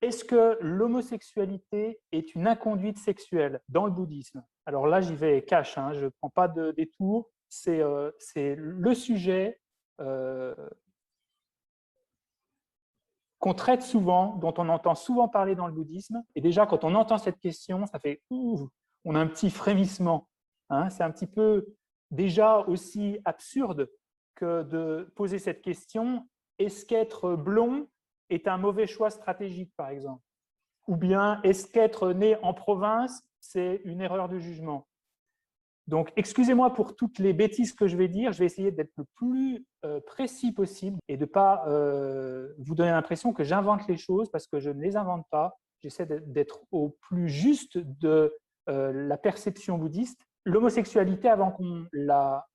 est-ce que l'homosexualité est une inconduite sexuelle dans le bouddhisme? Alors là, j'y vais cash, hein, je ne prends pas de détour, c'est le sujet qu'on traite souvent, dont on entend souvent parler dans le bouddhisme. Et déjà, quand on entend cette question, ça fait ouh, on a un petit frémissement. Hein, c'est un petit peu déjà aussi absurde que de poser cette question, est-ce qu'être blond est un mauvais choix stratégique, par exemple? Ou bien, est-ce qu'être né en province, c'est une erreur de jugement? Donc, excusez-moi pour toutes les bêtises que je vais dire, je vais essayer d'être le plus précis possible et de ne pas vous donner l'impression que j'invente les choses, parce que je ne les invente pas. J'essaie d'être au plus juste de la perception bouddhiste. L'homosexualité, avant qu'on la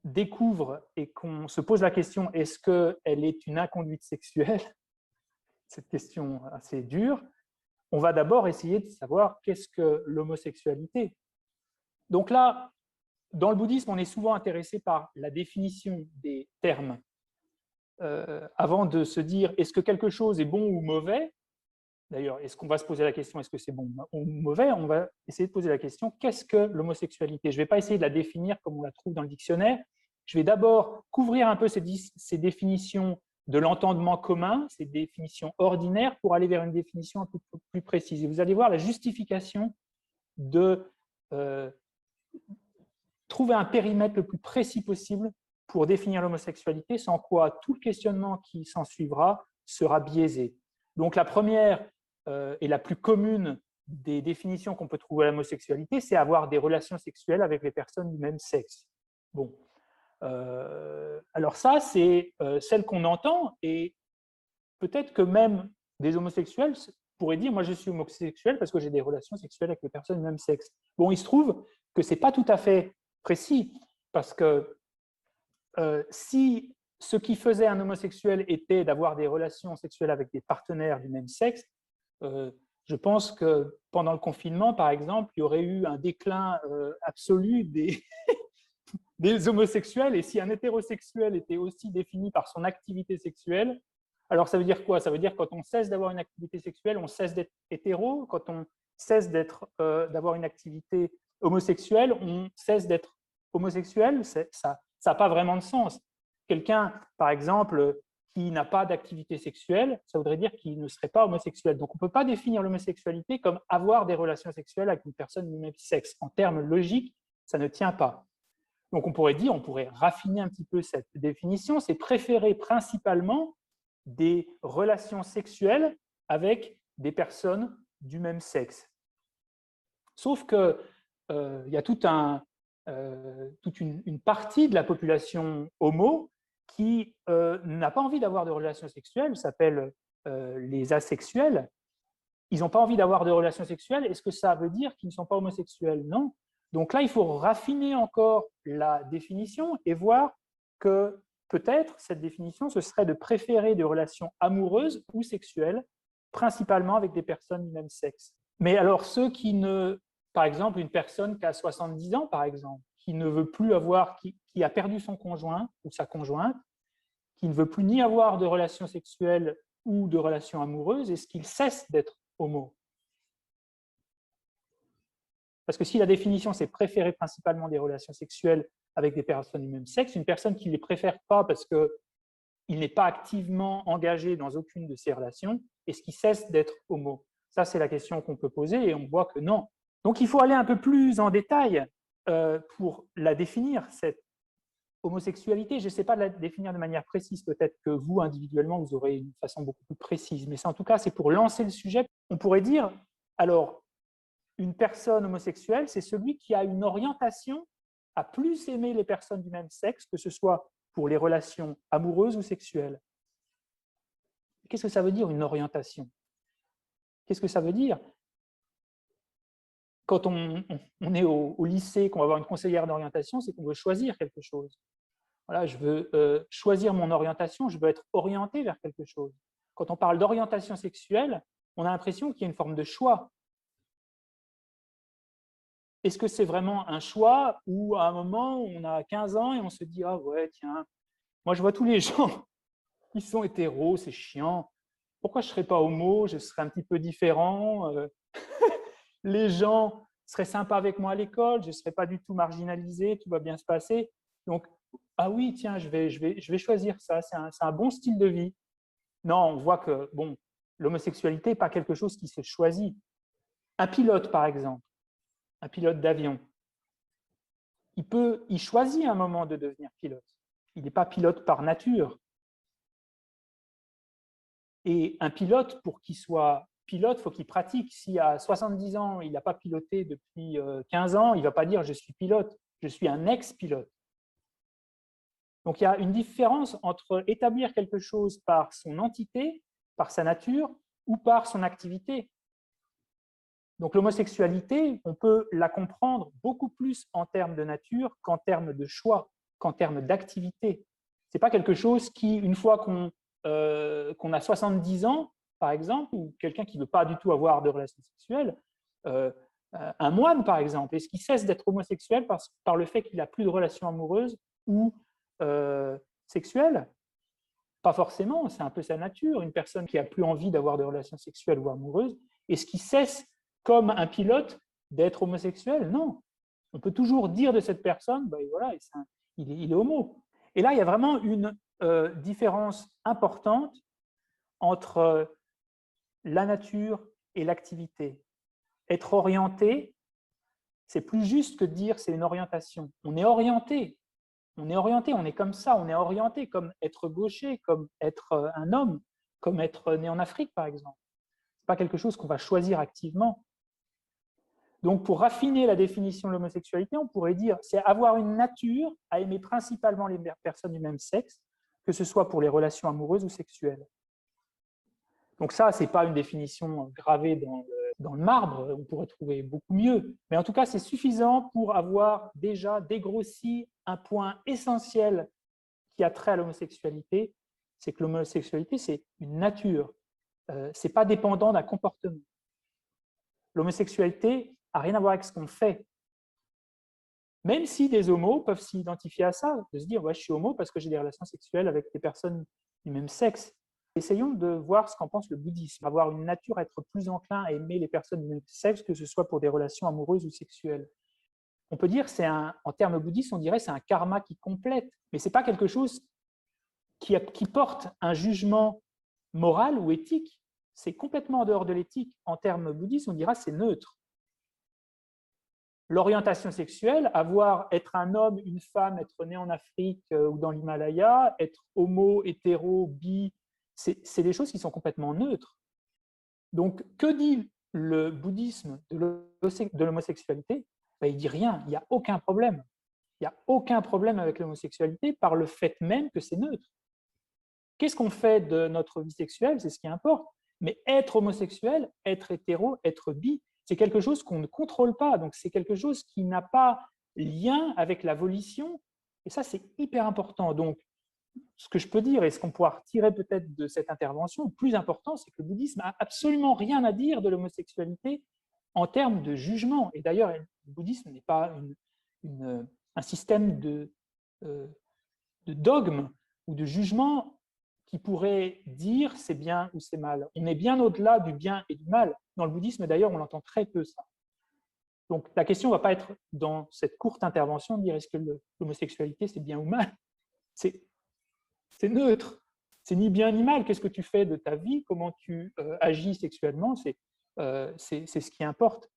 découvre et qu'on se pose la question, est-ce qu'elle est une inconduite sexuelle? Cette question assez dure. On va d'abord essayer de savoir qu'est-ce que l'homosexualité. Donc là, dans le bouddhisme, on est souvent intéressé par la définition des termes. Avant de se dire est-ce que quelque chose est bon ou mauvais, d'ailleurs, est-ce qu'on va se poser la question est-ce que c'est bon ou mauvais, on va essayer de poser la question qu'est-ce que l'homosexualité? Je ne vais pas essayer de la définir comme on la trouve dans le dictionnaire, je vais d'abord couvrir un peu ces définitions de l'entendement commun, ces définitions ordinaires, pour aller vers une définition un peu plus précise. Et vous allez voir la justification de trouver un périmètre le plus précis possible pour définir l'homosexualité, sans quoi tout le questionnement qui s'en suivra sera biaisé. Donc la première et la plus commune des définitions qu'on peut trouver à l'homosexualité, c'est avoir des relations sexuelles avec les personnes du même sexe. Bon. Alors ça, c'est celle qu'on entend, et peut-être que même des homosexuels pourraient dire « moi je suis homosexuel parce que j'ai des relations sexuelles avec les personnes du même sexe ». Bon, il se trouve que ce n'est pas tout à fait précis, parce que si ce qui faisait un homosexuel était d'avoir des relations sexuelles avec des partenaires du même sexe, je pense que pendant le confinement, par exemple, il y aurait eu un déclin absolu des homosexuels, et si un hétérosexuel était aussi défini par son activité sexuelle, alors ça veut dire quoi? Ça veut dire que quand on cesse d'avoir une activité sexuelle, on cesse d'être hétéro. Quand on cesse d'avoir une activité homosexuelle, on cesse d'être homosexuel. Ça n'a pas vraiment de sens. Quelqu'un, par exemple, qui n'a pas d'activité sexuelle, ça voudrait dire qu'il ne serait pas homosexuel. Donc on ne peut pas définir l'homosexualité comme avoir des relations sexuelles avec une personne du même sexe. En termes logiques, ça ne tient pas. Donc on pourrait raffiner un petit peu cette définition, c'est préférer principalement des relations sexuelles avec des personnes du même sexe. Sauf qu'il y a toute une partie de la population homo qui n'a pas envie d'avoir de relations sexuelles, s'appelle les asexuels. Ils n'ont pas envie d'avoir de relations sexuelles. Est-ce que ça veut dire qu'ils ne sont pas homosexuels? Non. Donc là, il faut raffiner encore la définition et voir que peut-être cette définition, ce serait de préférer des relations amoureuses ou sexuelles, principalement avec des personnes du même sexe. Mais alors ceux qui ne, par exemple, une personne qui a 70 ans, par exemple, qui ne veut plus avoir, qui a perdu son conjoint ou sa conjointe, qui ne veut plus ni avoir de relations sexuelles ou de relations amoureuses, est-ce qu'il cesse d'être homo? Parce que si la définition, c'est préférer principalement des relations sexuelles avec des personnes du même sexe, une personne qui ne les préfère pas parce qu'il n'est pas activement engagé dans aucune de ces relations, est-ce qu'il cesse d'être homo? Ça, c'est la question qu'on peut poser, et on voit que non. Donc, il faut aller un peu plus en détail pour la définir, cette homosexualité. Je ne sais pas la définir de manière précise, peut-être que vous, individuellement, vous aurez une façon beaucoup plus précise, mais en tout cas, c'est pour lancer le sujet. On pourrait dire, alors, une personne homosexuelle, c'est celui qui a une orientation à plus aimer les personnes du même sexe, que ce soit pour les relations amoureuses ou sexuelles. Qu'est-ce que ça veut dire, une orientation? Qu'est-ce que ça veut dire? Quand on est au lycée, qu'on va avoir une conseillère d'orientation, c'est qu'on veut choisir quelque chose. Voilà, je veux choisir mon orientation, je veux être orienté vers quelque chose. Quand on parle d'orientation sexuelle, on a l'impression qu'il y a une forme de choix. Est-ce que c'est vraiment un choix, ou à un moment, on a 15 ans et on se dit « Ah ouais, tiens, moi je vois tous les gens, ils sont hétéros, c'est chiant. pourquoi je ne serais pas homo, je serais un petit peu différent, les gens seraient sympas avec moi à l'école, je ne serais pas du tout marginalisé, tout va bien se passer. Donc, ah oui, tiens, je vais choisir ça, c'est un bon style de vie. Non, on voit que bon, l'homosexualité n'est pas quelque chose qui se choisit. Un pilote, par exemple, un pilote d'avion, il choisit à un moment de devenir pilote. Il n'est pas pilote par nature. Et un pilote, pour qu'il soit pilote, il faut qu'il pratique. Si à 70 ans, il n'a pas piloté depuis 15 ans, il ne va pas dire « je suis pilote », je suis un ex-pilote. Donc, il y a une différence entre établir quelque chose par son entité, par sa nature, ou par son activité. Donc, l'homosexualité, on peut la comprendre beaucoup plus en termes de nature qu'en termes de choix, qu'en termes d'activité. Ce n'est pas quelque chose qui, une fois qu'on a 70 ans, par exemple, ou quelqu'un qui ne veut pas du tout avoir de relations sexuelles, un moine, par exemple, est-ce qu'il cesse d'être homosexuel par le fait qu'il n'a plus de relations amoureuses ou sexuelles? Pas forcément, c'est un peu sa nature. Une personne qui n'a plus envie d'avoir de relations sexuelles ou amoureuses, est-ce qu'il cesse, comme un pilote, d'être homosexuel? Non. On peut toujours dire de cette personne, ben voilà, il est homo. Et là, il y a vraiment une différence importante entre la nature et l'activité. Être orienté, c'est plus juste que de dire c'est une orientation. On est orienté, on est comme ça, on est orienté comme être gaucher, comme être un homme, comme être né en Afrique, par exemple. Ce n'est pas quelque chose qu'on va choisir activement. Donc, pour raffiner la définition de l'homosexualité, on pourrait dire c'est avoir une nature à aimer principalement les personnes du même sexe, que ce soit pour les relations amoureuses ou sexuelles. Donc ça, ce n'est pas une définition gravée dans le marbre, on pourrait trouver beaucoup mieux. Mais en tout cas, c'est suffisant pour avoir déjà dégrossi un point essentiel qui a trait à l'homosexualité, c'est que l'homosexualité, c'est une nature. Ce n'est pas dépendant d'un comportement. L'homosexualité n'a rien à voir avec ce qu'on fait. Même si des homos peuvent s'identifier à ça, de se dire ouais, je suis homo parce que j'ai des relations sexuelles avec des personnes du même sexe. Essayons de voir ce qu'en pense le bouddhisme, avoir une nature, être plus enclin à aimer les personnes du même sexe, que ce soit pour des relations amoureuses ou sexuelles. On peut dire, en termes bouddhistes, on dirait c'est un karma qui complète, mais ce n'est pas quelque chose qui porte un jugement moral ou éthique. C'est complètement en dehors de l'éthique. En termes bouddhistes, on dira c'est neutre. L'orientation sexuelle, être un homme, une femme, être né en Afrique ou dans l'Himalaya, être homo, hétéro, bi, c'est des choses qui sont complètement neutres. Donc, que dit le bouddhisme de l'homosexualité? Ben, il ne dit rien, il n'y a aucun problème. Il n'y a aucun problème avec l'homosexualité par le fait même que c'est neutre. Qu'est-ce qu'on fait de notre vie sexuelle? C'est ce qui importe. Mais être homosexuel, être hétéro, être bi, c'est quelque chose qu'on ne contrôle pas. Donc, c'est quelque chose qui n'a pas lien avec la volition. Et ça, c'est hyper important. Donc, ce que je peux dire et ce qu'on pourra retirer peut-être de cette intervention, le plus important, c'est que le bouddhisme n'a absolument rien à dire de l'homosexualité en termes de jugement. Et d'ailleurs, le bouddhisme n'est pas un système de dogme ou de jugement qui pourrait dire c'est bien ou c'est mal. On est bien au-delà du bien et du mal. Dans le bouddhisme, d'ailleurs, on l'entend très peu, ça. Donc, la question ne va pas être, dans cette courte intervention, de dire est-ce que l'homosexualité, c'est bien ou mal. C'est neutre. C'est ni bien ni mal. Qu'est-ce que tu fais de ta vie? Comment tu agis sexuellement? C'est ce qui importe.